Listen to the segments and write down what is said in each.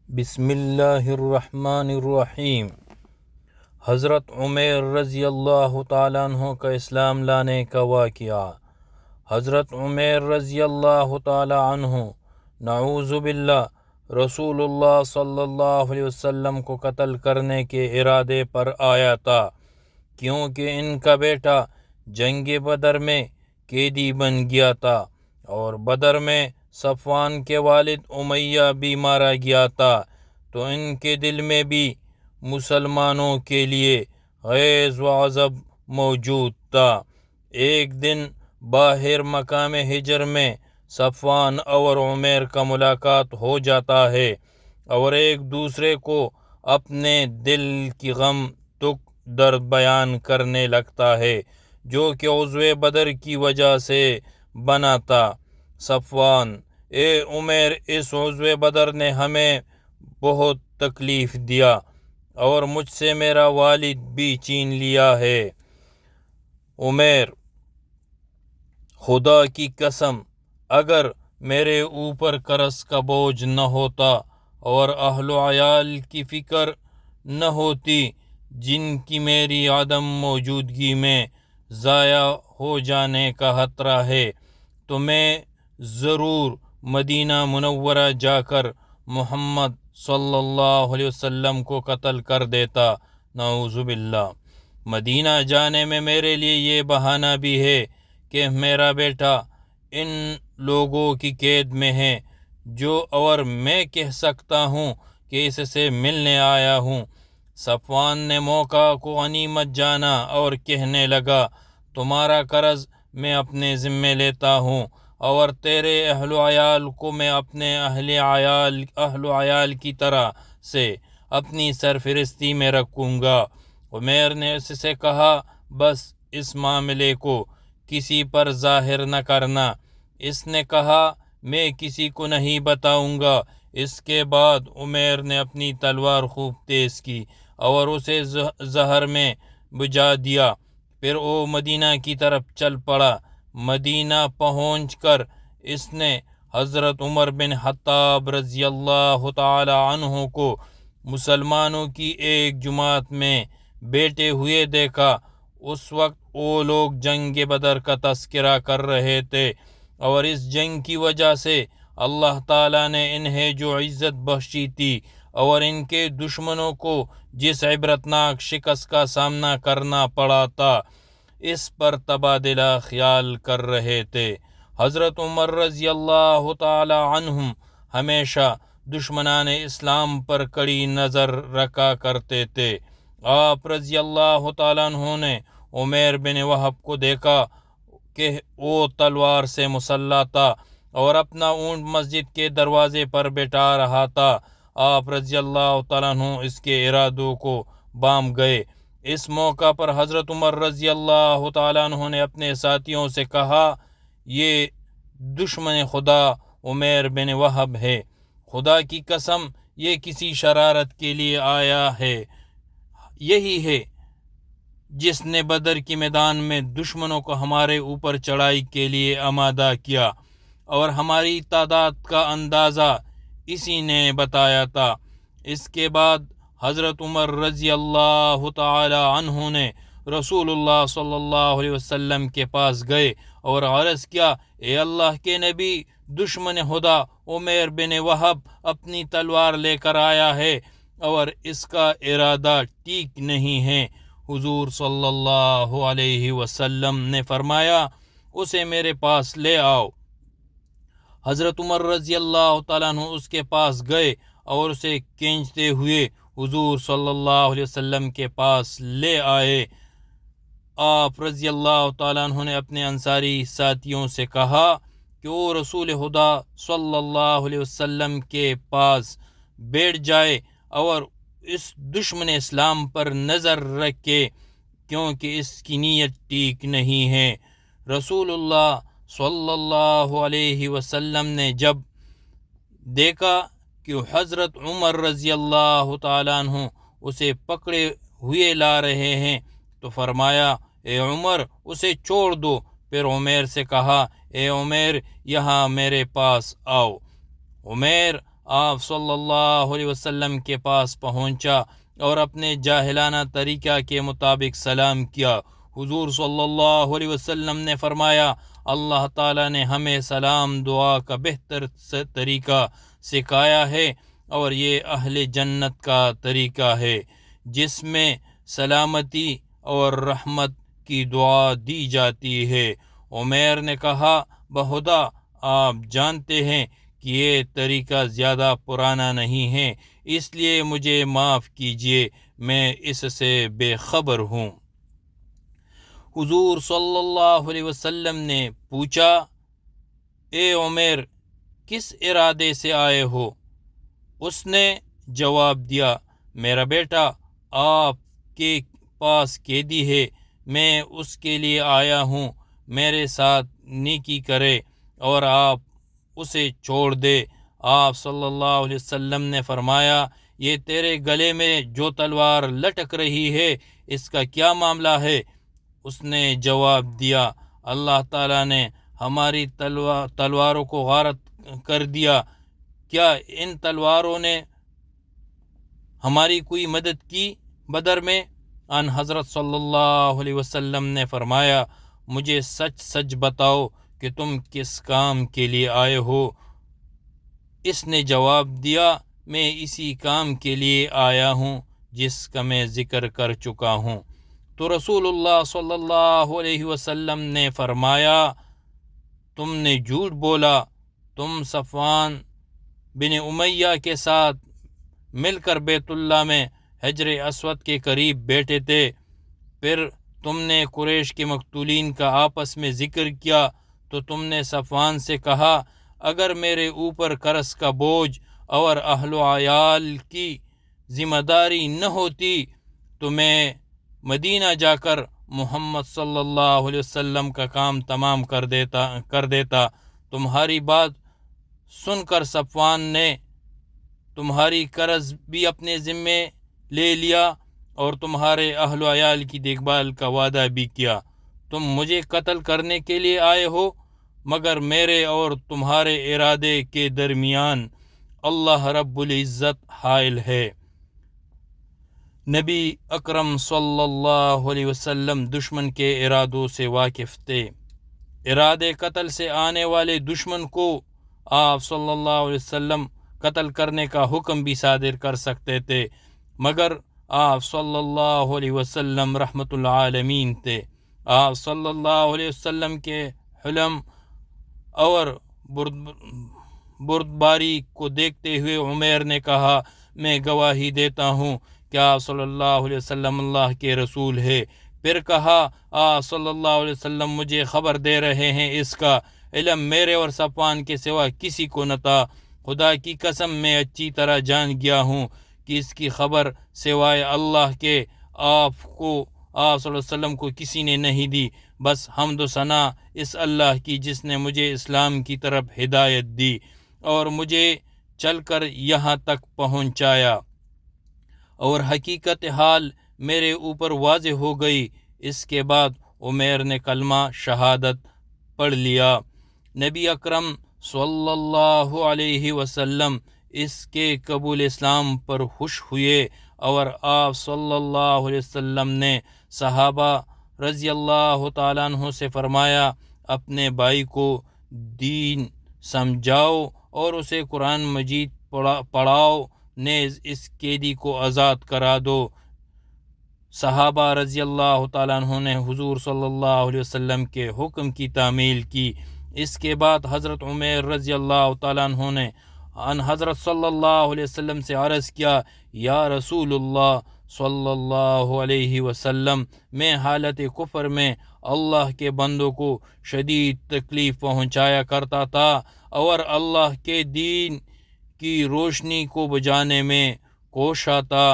بسم اللہ الرحمن الرحیم۔ حضرت عمیر رضی اللہ تعالیٰ عنہ کا اسلام لانے کا واقعہ۔ حضرت عمیر رضی اللہ تعالیٰ عنہ نعوذ باللہ رسول اللہ صلی اللہ علیہ وسلم کو قتل کرنے کے ارادے پر آیا تھا، کیونکہ ان کا بیٹا جنگ بدر میں قیدی بن گیا تھا اور بدر میں صفوان کے والد امیہ بھی مارا گیا تھا، تو ان کے دل میں بھی مسلمانوں کے لیے غیظ و غضب موجود تھا۔ ایک دن باہر مقام ہجر میں صفوان اور عمیر کا ملاقات ہو جاتا ہے اور ایک دوسرے کو اپنے دل کی غم دکھ درد بیان کرنے لگتا ہے، جو کہ عضو بدر کی وجہ سے بنا تھا۔ صفوان: اے عمیر، اس عضو بدر نے ہمیں بہت تکلیف دیا اور مجھ سے میرا والد بھی چھین لیا ہے۔ عمیر: خدا کی قسم، اگر میرے اوپر قرض کا بوجھ نہ ہوتا اور اہل و عیال کی فکر نہ ہوتی جن کی میری عدم موجودگی میں ضائع ہو جانے کا خطرہ ہے، تو میں ضرور مدینہ منورہ جا کر محمد صلی اللہ علیہ وسلم کو قتل کر دیتا۔ نعوذ باللہ۔ مدینہ جانے میں میرے لیے یہ بہانہ بھی ہے کہ میرا بیٹا ان لوگوں کی قید میں ہے، اور میں کہہ سکتا ہوں کہ اس سے ملنے آیا ہوں۔ صفوان نے موقع کو غنیمت جانا اور کہنے لگا، تمہارا قرض میں اپنے ذمے لیتا ہوں اور تیرے اہل و عیال کو میں اپنے اہل و عیال کی طرح سے اپنی سرفرستی میں رکھوں گا۔ عمیر نے اس سے کہا، بس اس معاملے کو کسی پر ظاہر نہ کرنا۔ اس نے کہا، میں کسی کو نہیں بتاؤں گا۔ اس کے بعد عمیر نے اپنی تلوار خوب تیز کی اور اسے زہر میں بجھا دیا، پھر وہ مدینہ کی طرف چل پڑا۔ مدینہ پہنچ کر اس نے حضرت عمر بن خطاب رضی اللہ تعالی عنہ کو مسلمانوں کی ایک جماعت میں بیٹھے ہوئے دیکھا۔ اس وقت وہ لوگ جنگ بدر کا تذکرہ کر رہے تھے اور اس جنگ کی وجہ سے اللہ تعالیٰ نے انہیں جو عزت بخشی تھی اور ان کے دشمنوں کو جس عبرتناک شکست کا سامنا کرنا پڑا تھا، اس پر تبادلہ خیال کر رہے تھے۔ حضرت عمر رضی اللہ تعالی عنہم ہمیشہ دشمنان اسلام پر کڑی نظر رکھا کرتے تھے۔ آپ رضی اللہ تعالیٰ عنہ نے عمیر بن وہب کو دیکھا کہ وہ تلوار سے مسلح تھا اور اپنا اونٹ مسجد کے دروازے پر بٹھا رہا تھا۔ آپ رضی اللہ تعالیٰ عنہ اس کے ارادوں کو بام گئے۔ اس موقع پر حضرت عمر رضی اللہ تعالیٰ عنہ نے اپنے ساتھیوں سے کہا، یہ دشمن خدا عمیر بن وہب ہے، خدا کی قسم یہ کسی شرارت کے لیے آیا ہے۔ یہی ہے جس نے بدر کے میدان میں دشمنوں کو ہمارے اوپر چڑھائی کے لیے آمادہ کیا اور ہماری تعداد کا اندازہ اسی نے بتایا تھا۔ اس کے بعد حضرت عمر رضی اللہ تعالی عنہ نے رسول اللہ صلی اللہ علیہ وسلم کے پاس گئے اور عرض کیا، اے اللہ کے نبی، دشمن خدا عمیر بن وہب اپنی تلوار لے کر آیا ہے اور اس کا ارادہ ٹھیک نہیں ہے۔ حضور صلی اللہ علیہ وسلم نے فرمایا، اسے میرے پاس لے آؤ۔ حضرت عمر رضی اللہ تعالیٰ عنہ اس کے پاس گئے اور اسے کھینچتے ہوئے حضور صلی اللہ علیہ وسلم کے پاس لے آئے۔ آپ رضی اللہ تعالیٰ عنہ نے اپنے انصاری ساتھیوں سے کہا کہ وہ رسول خدا صلی اللہ علیہ وسلم کے پاس بیٹھ جائے اور اس دشمن اسلام پر نظر رکھے، کیونکہ اس کی نیت ٹھیک نہیں ہے۔ رسول اللہ صلی اللہ علیہ وسلم نے جب دیکھا کہ حضرت عمر رضی اللہ تعالیٰ عنہ اسے پکڑے ہوئے لا رہے ہیں تو فرمایا، اے عمر، اسے چھوڑ دو۔ پھر عمیر سے کہا، اے عمیر، یہاں میرے پاس آؤ۔ عمیر آپ صلی اللہ علیہ وسلم کے پاس پہنچا اور اپنے جاہلانہ طریقہ کے مطابق سلام کیا۔ حضور صلی اللہ علیہ وسلم نے فرمایا، اللہ تعالیٰ نے ہمیں سلام دعا کا بہتر طریقہ سکھایا ہے، اور یہ اہل جنت کا طریقہ ہے جس میں سلامتی اور رحمت کی دعا دی جاتی ہے۔ عمیر نے کہا، بخدا آپ جانتے ہیں کہ یہ طریقہ زیادہ پرانا نہیں ہے، اس لیے مجھے معاف کیجیے، میں اس سے بے خبر ہوں۔ حضور صلی اللہ علیہ وسلم نے پوچھا، اے عمیر، کس ارادے سے آئے ہو؟ اس نے جواب دیا، میرا بیٹا آپ کے پاس قیدی ہے، میں اس کے لیے آیا ہوں، میرے ساتھ نیکی کرے اور آپ اسے چھوڑ دے۔ آپ صلی اللہ علیہ وسلم نے فرمایا، یہ تیرے گلے میں جو تلوار لٹک رہی ہے، اس کا کیا معاملہ ہے؟ اس نے جواب دیا، اللہ تعالیٰ نے ہماری تلواروں کو غارت کر دیا، کیا ان تلواروں نے ہماری کوئی مدد کی بدر میں؟ ان حضرت صلی اللہ علیہ وسلم نے فرمایا، مجھے سچ سچ بتاؤ کہ تم کس کام کے لیے آئے ہو؟ اس نے جواب دیا، میں اسی کام کے لیے آیا ہوں جس کا میں ذکر کر چکا ہوں۔ تو رسول اللہ صلی اللہ علیہ وسلم نے فرمایا، تم نے جھوٹ بولا، تم صفوان بن امیہ کے ساتھ مل کر بیت اللہ میں حجر اسود کے قریب بیٹھے تھے، پھر تم نے قریش کے مقتولین کا آپس میں ذکر کیا تو تم نے صفوان سے کہا، اگر میرے اوپر قرض کا بوجھ اور اہل و عیال کی ذمہ داری نہ ہوتی تو میں مدینہ جا کر محمد صلی اللہ علیہ وسلم کا کام تمام کر دیتا۔ تمہاری بات سن کر صفوان نے تمہاری قرض بھی اپنے ذمے لے لیا اور تمہارے اہل و عیال کی دیکھ بھال کا وعدہ بھی کیا۔ تم مجھے قتل کرنے کے لیے آئے ہو، مگر میرے اور تمہارے ارادے کے درمیان اللہ رب العزت حائل ہے۔ نبی اکرم صلی اللہ علیہ وسلم دشمن کے ارادوں سے واقف تھے۔ ارادے قتل سے آنے والے دشمن کو آپ صلی اللہ علیہ وسلم قتل کرنے کا حکم بھی صادر کر سکتے تھے، مگر آپ صلی اللہ علیہ وسلم رحمت العالمین تھے۔ آپ صلی اللہ علیہ وسلم کے حلم اور بردباری کو دیکھتے ہوئے عمیر نے کہا، میں گواہی دیتا ہوں کہ آپ صلی اللہ علیہ وسلم اللہ کے رسول ہے۔ پھر کہا، آپ صلی اللہ علیہ وسلم مجھے خبر دے رہے ہیں، اس کا علم میرے اور صفوان کے سوا کسی کو نہ تھا۔ خدا کی قسم میں اچھی طرح جان گیا ہوں کہ اس کی خبر سوائے اللہ کے آپ صلی اللہ علیہ وسلم کو کسی نے نہیں دی۔ بس حمد و ثنا اس اللہ کی جس نے مجھے اسلام کی طرف ہدایت دی اور مجھے چل کر یہاں تک پہنچایا، اور حقیقت حال میرے اوپر واضح ہو گئی۔ اس کے بعد عمیر نے کلمہ شہادت پڑھ لیا۔ نبی اکرم صلی اللہ علیہ وسلم اس کے قبول اسلام پر خوش ہوئے، اور آپ صلی اللہ علیہ وسلم نے صحابہ رضی اللہ تعالیٰ عنہ سے فرمایا، اپنے بھائی کو دین سمجھاؤ اور اسے قرآن مجید پڑھاؤ، نیز اس قیدی کو آزاد کرا دو۔ صحابہ رضی اللہ تعالیٰ عنہ نے حضور صلی اللہ علیہ وسلم کے حکم کی تعمیل کی۔ اس کے بعد حضرت عمیر رضی اللہ تعالیٰ عنہ نے ان حضرت صلی اللہ علیہ وسلم سے عرض کیا، یا رسول اللہ صلی اللہ علیہ وسلم، میں حالت کفر میں اللہ کے بندوں کو شدید تکلیف پہنچایا کرتا تھا اور اللہ کے دین کی روشنی کو بجانے میں کوشاں تھا۔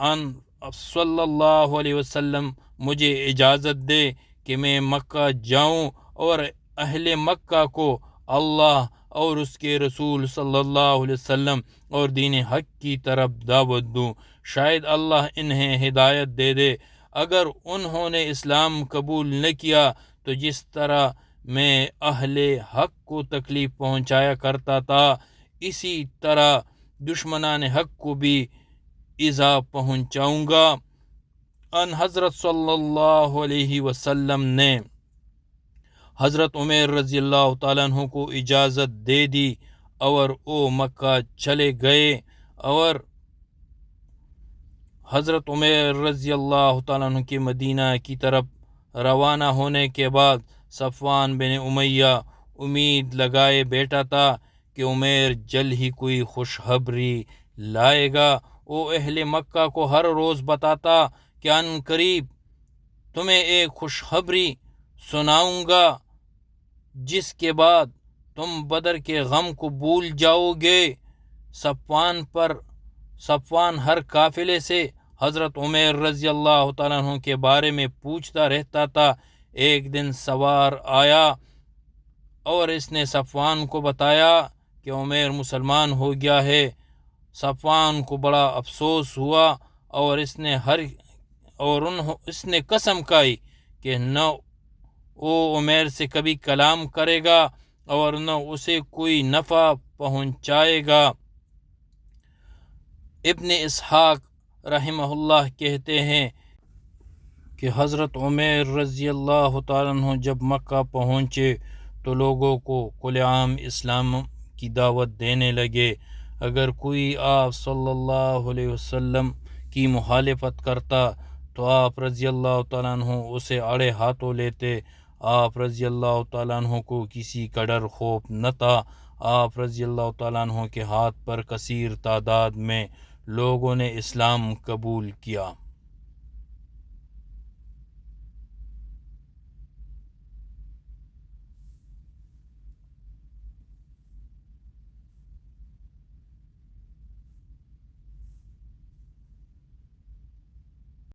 ان صلی اللہ علیہ وسلم مجھے اجازت دے کہ میں مکہ جاؤں اور اہل مکہ کو اللہ اور اس کے رسول صلی اللہ علیہ وسلم اور دین حق کی طرف دعوت دوں، شاید اللہ انہیں ہدایت دے دے۔ اگر انہوں نے اسلام قبول نہ کیا تو جس طرح میں اہل حق کو تکلیف پہنچایا کرتا تھا، اسی طرح دشمنان حق کو بھی ایذا پہنچاؤں گا۔ ان حضرت صلی اللہ علیہ وسلم نے حضرت عمر رضی اللہ تعالیٰ عنہ کو اجازت دے دی اور وہ مکہ چلے گئے، اور حضرت عمر رضی اللہ تعالیٰ عنہ کے مدینہ کی طرف روانہ ہونے کے بعد صفوان بن امیہ امید لگائے بیٹھا تھا کہ عمر جلد ہی کوئی خوشخبری لائے گا۔ وہ اہل مکہ کو ہر روز بتاتا کہ ان قریب تمہیں ایک خوشخبری سناؤں گا جس کے بعد تم بدر کے غم کو بھول جاؤ گے۔ صفوان ہر قافلے سے حضرت عمر رضی اللہ تعالیٰ عنہ کے بارے میں پوچھتا رہتا تھا۔ ایک دن سوار آیا اور اس نے صفوان کو بتایا کہ عمر مسلمان ہو گیا ہے۔ صفوان کو بڑا افسوس ہوا اور اس نے قسم کھائی کہ نہ وہ عمر سے کبھی کلام کرے گا اور نہ اسے کوئی نفع پہنچائے گا۔ ابن اسحاق رحمہ اللہ کہتے ہیں کہ حضرت عمر رضی اللہ تعالیٰ عنہ جب مکہ پہنچے تو لوگوں کو کھلے عام اسلام کی دعوت دینے لگے۔ اگر کوئی آپ صلی اللہ علیہ وسلم کی مخالفت کرتا تو آپ رضی اللہ تعالیٰ عنہ اسے اڑے ہاتھوں لیتے۔ آپ رضی اللہ تعالیٰ عنہ کو کسی کا ڈر خوف نہ تھا۔ آپ رضی اللہ تعالیٰ عنہ کے ہاتھ پر کثیر تعداد میں لوگوں نے اسلام قبول کیا۔